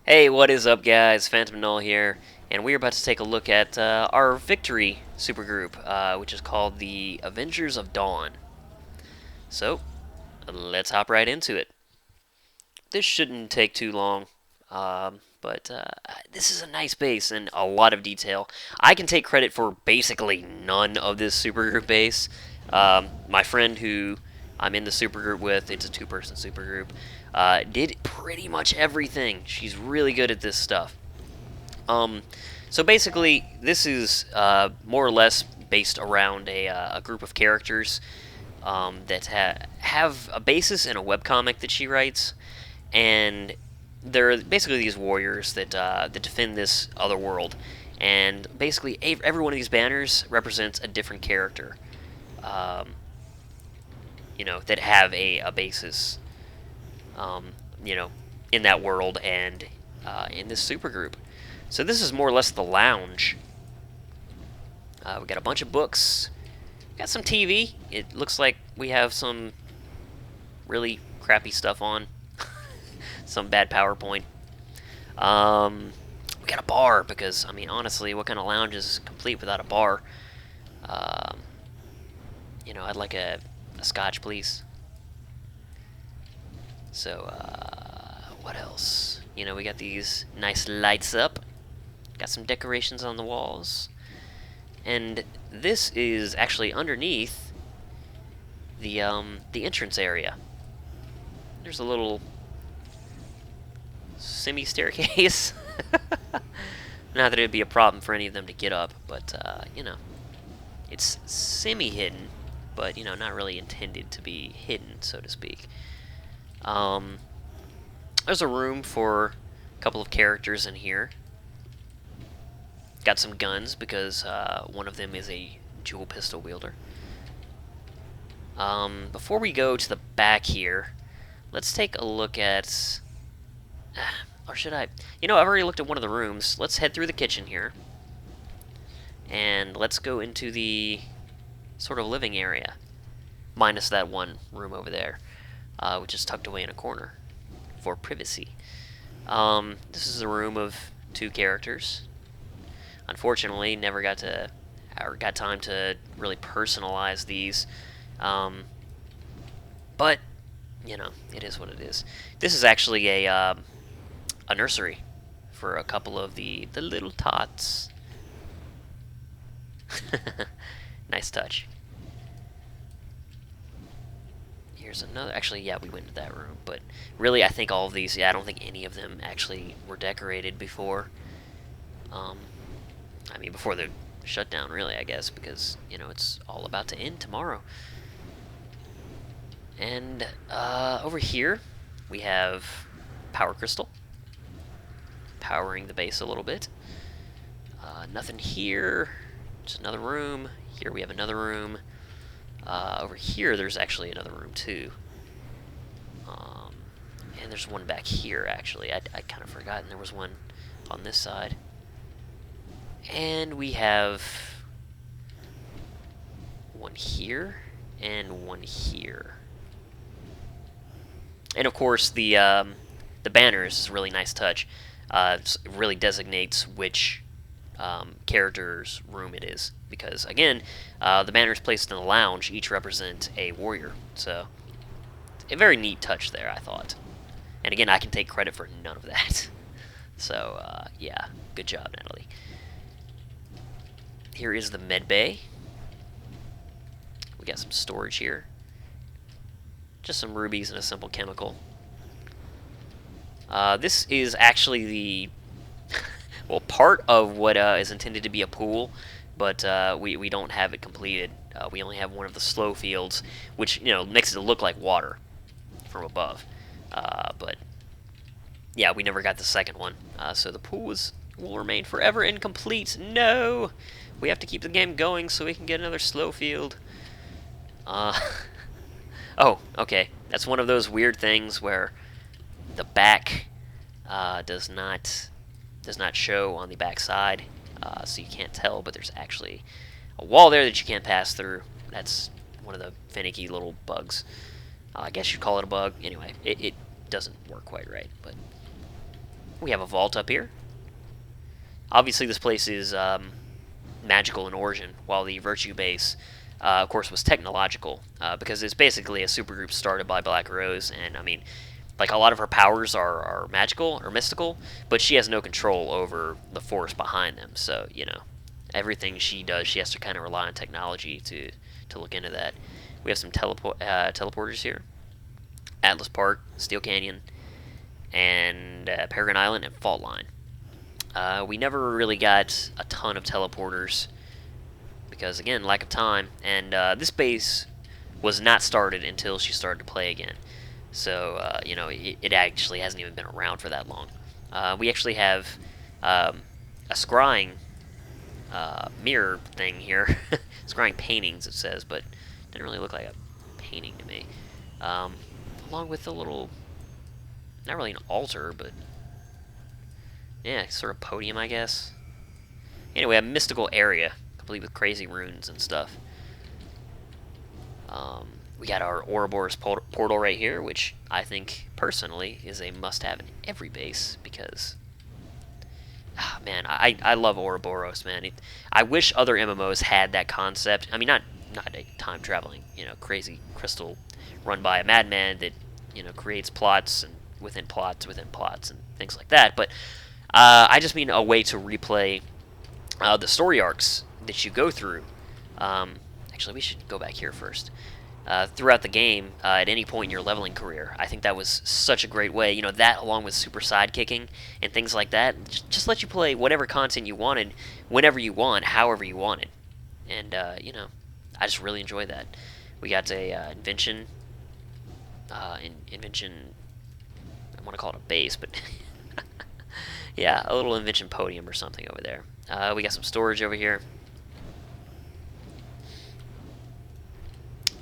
Hey, what is up, guys? Phantom Null here, and we're about to take a look at our Victory supergroup, which is called the Avengers of Dawn. So, let's hop right into it. This shouldn't take too long, but this is a nice base and a lot of detail. I can take credit for basically none of this supergroup base. My friend who I'm in the supergroup with, it's a two-person supergroup, did pretty much everything. She's really good at this stuff. Um, so basically, this is more or less based around a group of characters that have a basis in a webcomic that she writes, and they're basically these warriors that defend this other world. And basically, every one of these banners represents a different character, um, that have a basis, um, you know, in that world and in this supergroup. So this is more or less the lounge. We got a bunch of books. Got some TV. It looks like we have some really crappy stuff on. Some bad PowerPoint. We got a bar because, I mean, honestly, what kind of lounge is complete without a bar? Um, I'd like a scotch, please. So, what else? We got these nice lights up. Got some decorations on the walls. And this is actually underneath the entrance area. There's a little semi-staircase. Not that it'd be a problem for any of them to get up, but it's semi-hidden, but not really intended to be hidden, so to speak. There's a room for a couple of characters in here. Got some guns because one of them is a dual pistol wielder. Before we go to the back here, let's take a look at... Or should I? I've already looked at one of the rooms. Let's head through the kitchen here. And let's go into the sort of living area. Minus that one room over there, which is tucked away in a corner for privacy. This is a room of two characters. Unfortunately, never got time to really personalize these. But it is what it is. This is actually a nursery for a couple of the little tots. Nice touch. Here's another. Actually, yeah, we went into that room, but really, I think all of these. Yeah, I don't think any of them actually were decorated before. I mean, before the shutdown, really, I guess, because it's all about to end tomorrow. And over here, we have power crystal, powering the base a little bit. Nothing here. Just another room. Here we have another room. Over here, there's actually another room too. And there's one back here, actually. I kind of forgotten there was one on this side. And we have one here and one here. And of course, the banners is a really nice touch. It really designates which character's room it is, because again, the banners placed in the lounge each represent a warrior. So, a very neat touch there, I thought. And again, I can take credit for none of that. So, yeah, good job, Natalie. Here is the med bay. We got some storage here. Just some rubies and a simple chemical. This is actually the well, part of what is intended to be a pool, but we don't have it completed. We only have one of the slow fields, which makes it look like water from above. But yeah, we never got the second one. So the pool will remain forever incomplete. No, we have to keep the game going so we can get another slow field. Oh, okay. That's one of those weird things where the back does not show on the back side, so you can't tell, but there's actually a wall there that you can't pass through. That's one of the finicky little bugs. I guess you'd call it a bug. Anyway, it doesn't work quite right, but We have a vault up here. Obviously, this place is magical in origin, while the Virtue base, of course, was technological, because it's basically a supergroup started by Black Rose, and I mean, like a lot of her powers are magical or mystical, but she has no control over the force behind them. So everything she does, she has to kind of rely on technology to look into that. We have some teleporters here: Atlas Park, Steel Canyon, and Peregrine Island and Fault Line. We never really got a ton of teleporters because, again, lack of time. And this base was not started until she started to play again. So, it actually hasn't even been around for that long. We actually have a scrying mirror thing here. Scrying paintings, it says, but it didn't really look like a painting to me. Along with a little, not really an altar, but yeah, sort of podium, I guess. Anyway, a mystical area, complete with crazy runes and stuff. We got our Ouroboros portal right here, which I think, personally, is a must-have in every base, because, man, I love Ouroboros, man. I wish other MMOs had that concept. I mean, not a time-traveling, crazy crystal run by a madman that, creates plots and within plots and things like that, but I just mean a way to replay the story arcs that you go through. Actually, we should go back here first. Throughout the game, at any point in your leveling career, I think that was such a great way. That along with super sidekicking and things like that, just let you play whatever content you wanted, whenever you want, however you wanted. And, I just really enjoy that. We got a invention. Invention. I want to call it a base, but yeah, a little invention podium or something over there. We got some storage over here.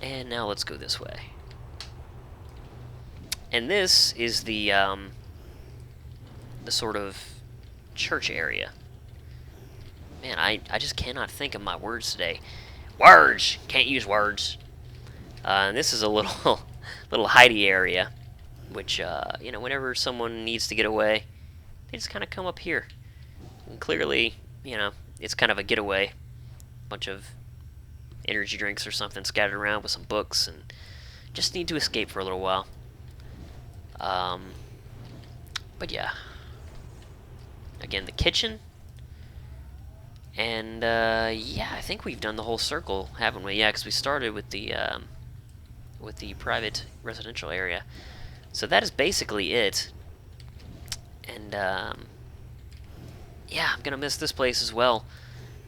And now let's go this way. And this is the sort of church area. Man, I just cannot think of my words today. Words! Can't use words. And this is a little little hidey area, which, whenever someone needs to get away, they just kind of come up here. And clearly, it's kind of a getaway. Bunch of energy drinks or something scattered around with some books, and just need to escape for a little while. But yeah. Again, the kitchen. And, yeah, I think we've done the whole circle, haven't we? Yeah, because we started with the private residential area. So that is basically it. And, yeah, I'm gonna miss this place as well.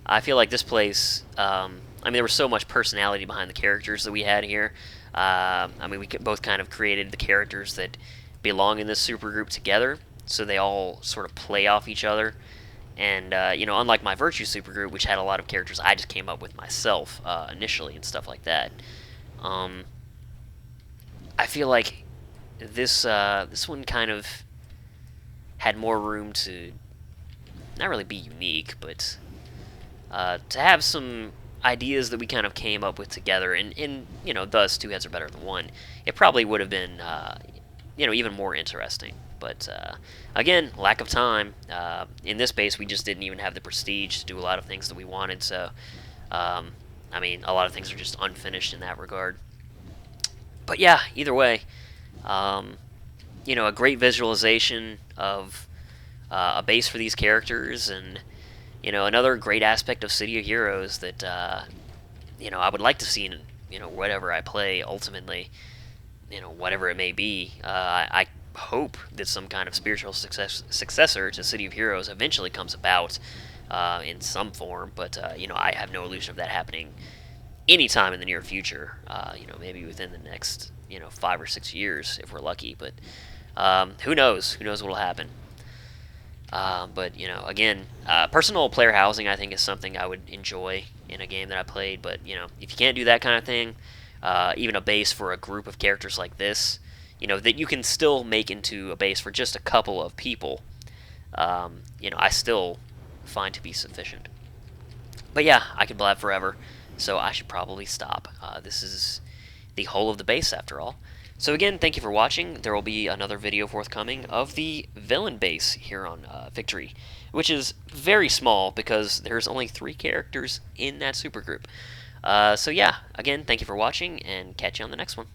I feel like this place, I mean, there was so much personality behind the characters that we had here. I mean, we both kind of created the characters that belong in this supergroup together, so they all sort of play off each other. And, unlike my Virtue supergroup, which had a lot of characters I just came up with myself initially and stuff like that, I feel like this one kind of had more room to not really be unique, but to have some ideas that we kind of came up with together, and thus two heads are better than one. It probably would have been, even more interesting. But again, lack of time. In this base, we just didn't even have the prestige to do a lot of things that we wanted. So, I mean, a lot of things are just unfinished in that regard. But yeah, either way, a great visualization of a base for these characters, and another great aspect of City of Heroes that I would like to see in whatever I play ultimately, whatever it may be. I hope that some kind of spiritual successor to City of Heroes eventually comes about in some form, but I have no illusion of that happening anytime in the near future. Maybe within the next 5 or 6 years if we're lucky, but who knows? Who knows what will happen? But again, personal player housing I think is something I would enjoy in a game that I played. But if you can't do that kind of thing, even a base for a group of characters like this, that you can still make into a base for just a couple of people, I still find to be sufficient. But yeah, I could blab forever, so I should probably stop. This is the whole of the base after all. So again, thank you for watching. There will be another video forthcoming of the villain base here on Victory, which is very small because there's only 3 characters in that supergroup. So yeah, again, thank you for watching, and catch you on the next one.